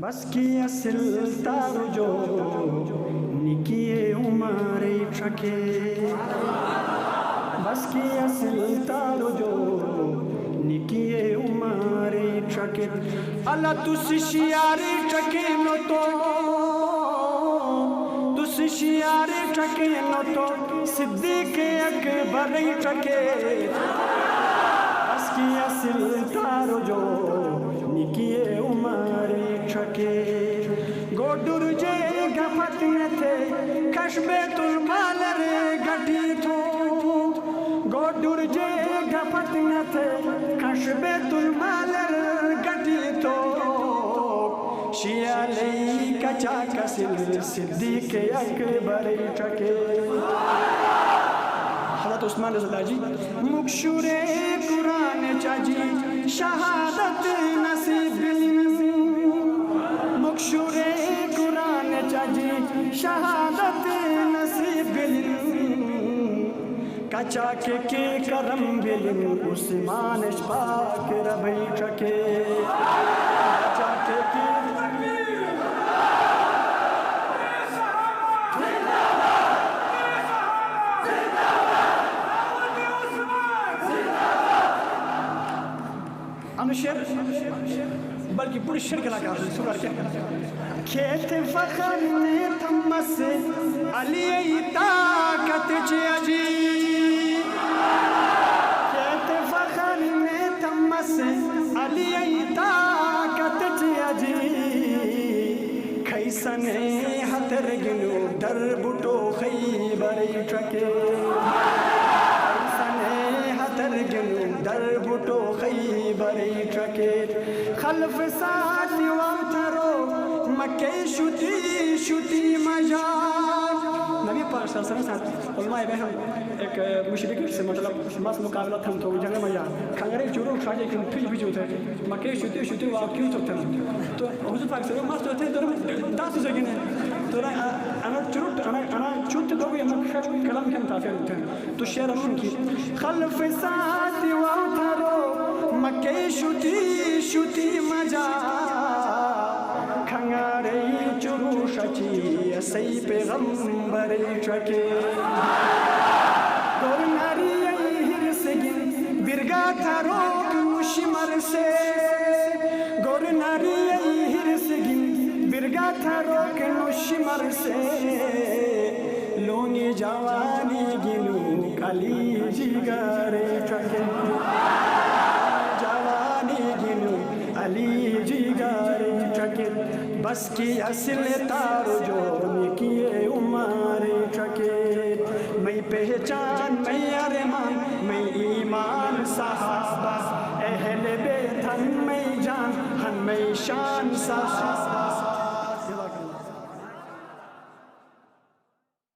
بس کی اصل تارو جو نکیے عمر چکے بس کی اصل تارو جو نکیے عمر چکے اللہ تس شیارے چکے نو تو تس شیارے چکے نو تو صدیق اکبر چکے بس کی اصل تارو جو نکیے عمر چکے گوڈر جے گفت نتھے کش بیت المال رے گٹی تھو گوڈر جے گفت نتھے کش بیت المال رے گٹی تھو شیعہ لئی کچا کسل صدیق اکبر چکے حضرت عثمان رضی اللہ جی مکشور قرآن چاجی شہادت نصیب مکشور قرآن چاجی شہادت نصیب کچا کے کرم بلن عثمان پاک ربی چکے کچا کے شیر بلکہ پوری شیر کے لگا سنار کیا کھیت فخر نے تمس علی طاقت چی کھیت فخر نے تمس علی طاقت چی کھیسن ہتر گنو در بٹو خیبر چکے ہتر گنو در بٹو خیبر چکے خلف ساتھ وامترو مکہ شتی شتی مجار نبی پاک صلی اللہ علیہ وسلم علماء بہن ایک مشرق سے مطلب مس مقابلہ تھم تو جنگ میں کھنگرے چورو کھاجے کن پھر بھی جو تھے مکہ شتی شتی واقعی تو تھے تو حضور پاک صلی اللہ علیہ وسلم مس تو تھے داس زگنے تو انا چروٹ انا چوت دو یہ کلام کم تافر تھے تو شعر ان کی خلف ساتھ وامترو مکہ شتی شتی مجا کھنگارے چورو شچی سی پیغمبر چکے دور ناری ہرس گن برگا تھارو شمر سے گور ناری ہرس گن برگا تھارو شمر سے لونی جوانی گنو کلی جگر چکے جوانی گنو علی جگر چکے بس کی اصل تارو جو نکیے عمر چکے میں پہچان میں ارمان میں ایمان صحابہ اہل بیت ہن میں جان ہن میں شان صحابہ